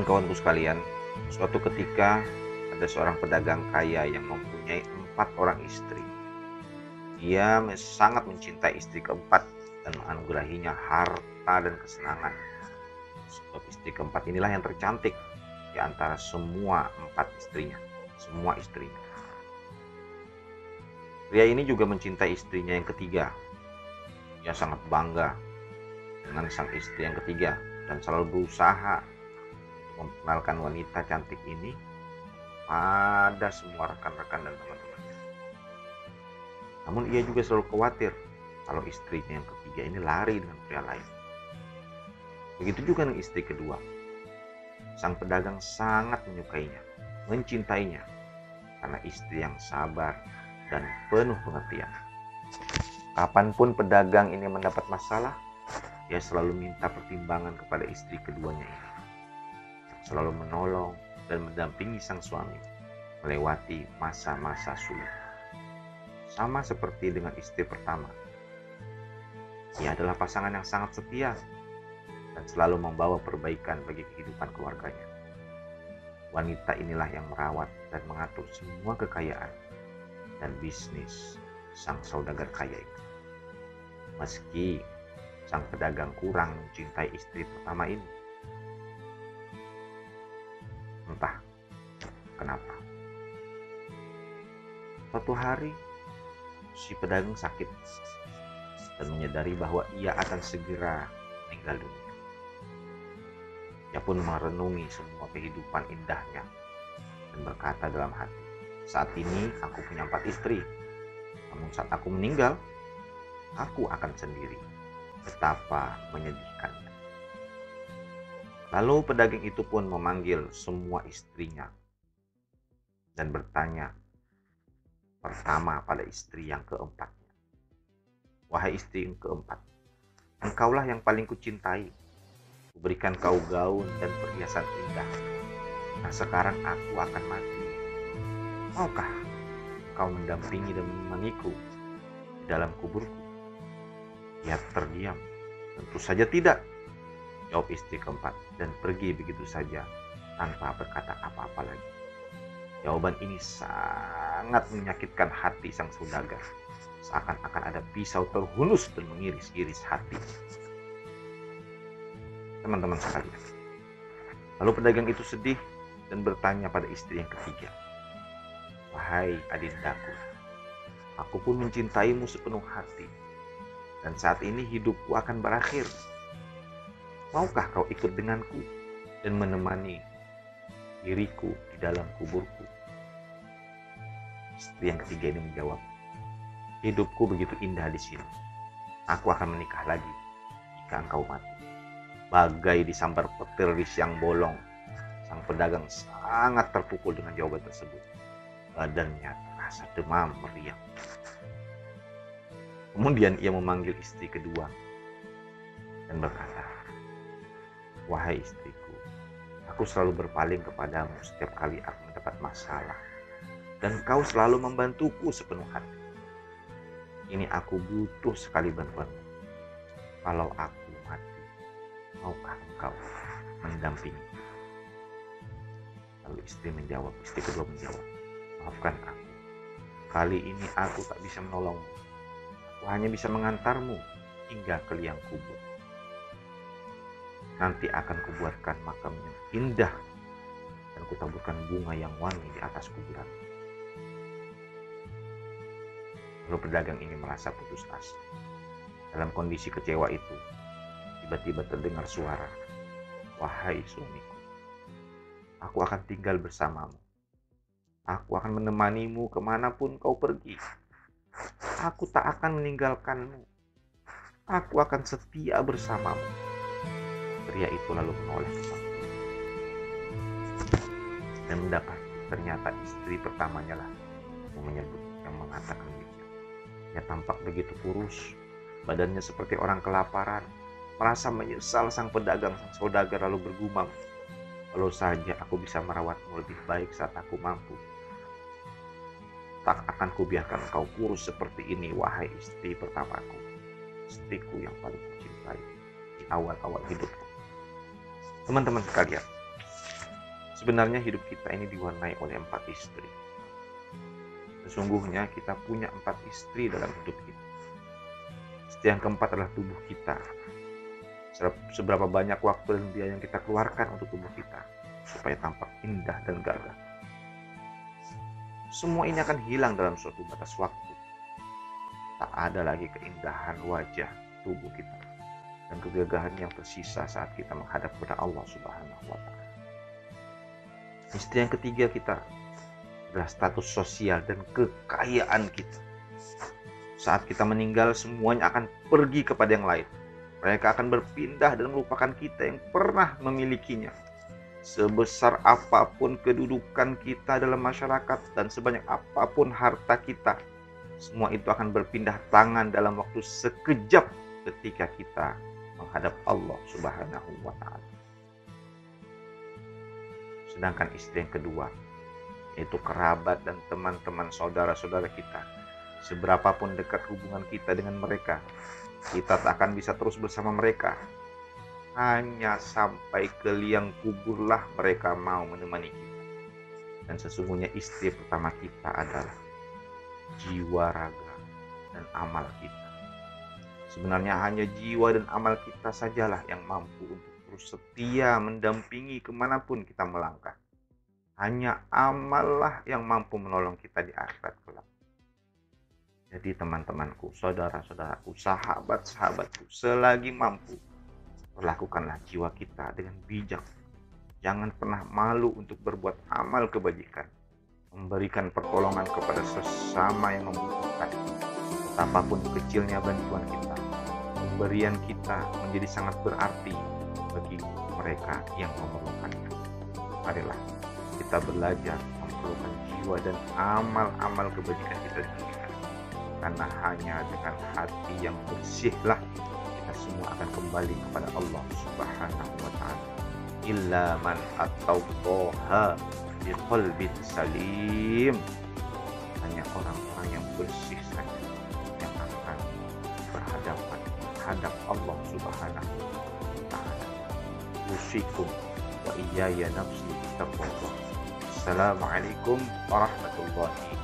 Kawan-kawanku sekalian, suatu ketika ada seorang pedagang kaya yang mempunyai 4 orang istri. Dia sangat mencintai istri keempat dan menganugerahinya harta dan kesenangan. Sebab istri keempat inilah yang tercantik di antara semua 4 istrinya, semua istrinya. Pria ini juga mencintai istrinya yang ketiga. Dia sangat bangga dengan sang istri yang ketiga dan selalu berusaha memperkenalkan wanita cantik ini pada semua rekan-rekan dan teman-temannya. Namun ia juga selalu khawatir kalau istrinya yang ketiga ini lari dengan pria lain. Begitu juga dengan istri kedua. Sang pedagang sangat menyukainya, mencintainya karena istri yang sabar dan penuh pengertian. Kapanpun pedagang ini mendapat masalah, dia selalu minta pertimbangan kepada istri keduanya ini. Selalu menolong dan mendampingi sang suami melewati masa-masa sulit. Sama seperti dengan istri pertama. Ia adalah pasangan yang sangat setia dan selalu membawa perbaikan bagi kehidupan keluarganya. Wanita inilah yang merawat dan mengatur semua kekayaan dan bisnis sang saudagar kaya itu. Meski sang pedagang kurang mencintai istri pertama ini. Entah kenapa. Suatu hari, si pedagang sakit dan menyadari bahwa ia akan segera meninggal dunia. Ia pun merenungi semua kehidupan indahnya dan berkata dalam hati, saat ini aku punya 4 istri, namun saat aku meninggal, aku akan sendiri. Betapa menyedihkannya. Lalu pedagang itu pun memanggil semua istrinya dan bertanya pertama pada istri yang keempatnya. Wahai istri yang keempat, engkaulah yang paling kucintai. Kuberikan kau gaun dan perhiasan indah. Nah sekarang aku akan mati. Maukah kau mendampingi dan menemaniku di dalam kuburku? Ia terdiam. Tentu saja tidak, jawab istri keempat, dan pergi begitu saja tanpa berkata apa-apa lagi. Jawaban ini sangat menyakitkan hati sang saudagar. Seakan-akan ada pisau terhunus dan mengiris-iris hati. Teman-teman sekalian, lalu pedagang itu sedih dan bertanya pada istri yang ketiga, wahai adindaku, aku pun mencintaimu sepenuh hati, dan saat ini hidupku akan berakhir. Maukah kau ikut denganku dan menemani diriku di dalam kuburku? Istri yang ketiga ini menjawab, hidupku begitu indah di sini. Aku akan menikah lagi jika engkau mati. Bagai disambar petir di siang bolong, sang pedagang sangat terpukul dengan jawaban tersebut. Badannya terasa demam meriang. Kemudian ia memanggil istri kedua dan berkata, wahai istriku, aku selalu berpaling kepadamu setiap kali aku mendapat masalah, dan kau selalu membantuku sepenuh hati. Ini aku butuh sekali bantuanmu. Kalau aku mati, maukah engkau mendampingi? Lalu istri kedua menjawab, maafkan aku. Kali ini aku tak bisa menolongmu. Aku hanya bisa mengantarmu hingga ke liang kubur. Nanti akan kubuatkan makam yang indah dan kutaburkan bunga yang wangi di atas kuburan. Lalu pedagang ini merasa putus asa. Dalam kondisi kecewa itu, tiba-tiba terdengar suara, wahai suamiku, aku akan tinggal bersamamu. Aku akan menemanimu kemanapun kau pergi. Aku tak akan meninggalkanmu. Aku akan setia bersamamu. Pria itu lalu menoleh ke samping dan mendapat ternyata istri pertamanya lah yang mengatakan demikian. Ia tampak begitu kurus, badannya seperti orang kelaparan. Merasa menyesal sang pedagang, sang saudagar lalu bergumam, kalau saja aku bisa merawatmu lebih baik saat aku mampu. Tak akan kubiarkan kau kurus seperti ini, wahai istri pertamaku, istriku yang paling kucintai di awal-awal hidupku. Teman-teman sekalian, Sebenarnya hidup kita ini diwarnai oleh 4 istri. Sesungguhnya kita punya 4 istri dalam hidup kita. Istri yang keempat adalah tubuh kita. Seberapa banyak waktu dan biaya yang kita keluarkan untuk tubuh kita supaya tampak indah dan gagah. Semua ini akan hilang dalam suatu batas waktu. Tak ada lagi keindahan wajah tubuh kita dan kegagahan yang tersisa saat kita menghadap kepada Allah Subhanahu wa Ta'ala. Istri yang ketiga kita adalah status sosial dan kekayaan kita. Saat kita meninggal, semuanya akan pergi kepada yang lain. Mereka akan berpindah dan melupakan kita yang pernah memilikinya. Sebesar apapun kedudukan kita dalam masyarakat dan sebanyak apapun harta kita, semua itu akan berpindah tangan dalam waktu sekejap ketika kita menghadap Allah Subhanahu wa Ta'ala. Sedangkan istri yang kedua, yaitu kerabat dan teman-teman saudara-saudara kita, seberapapun dekat hubungan kita dengan mereka, kita tak akan bisa terus bersama mereka. Hanya sampai ke liang kuburlah mereka mau menemani kita. Dan sesungguhnya istri pertama kita adalah jiwa, raga, dan amal kita. Sebenarnya hanya jiwa dan amal kita sajalah yang mampu untuk terus setia mendampingi kemanapun kita melangkah. Hanya amallah yang mampu menolong kita di akhirat kelak. Jadi teman-temanku, saudara-saudaraku, sahabat-sahabatku, selagi mampu, perlakukanlah jiwa kita dengan bijak. Jangan pernah malu untuk berbuat amal kebajikan, memberikan pertolongan kepada sesama yang membutuhkan. Betapapun kecilnya bantuan kita, pemberian kita menjadi sangat berarti bagi mereka yang memerlukannya. Marilah kita belajar memperlukan jiwa dan amal-amal kebajikan kita sendiri. Karena hanya dengan hati yang bersihlah kita semua akan kembali kepada Allah Subhanahu wa Ta'ala. Illa man atallaha biqalbin salim. Hanya orang-orang yang bersih saja yang akan berhadapan terhadap Allah Subhanahu wa Ta'ala. Usikum wa iyaya nafsi taqwa. Assalamualaikum warahmatullahi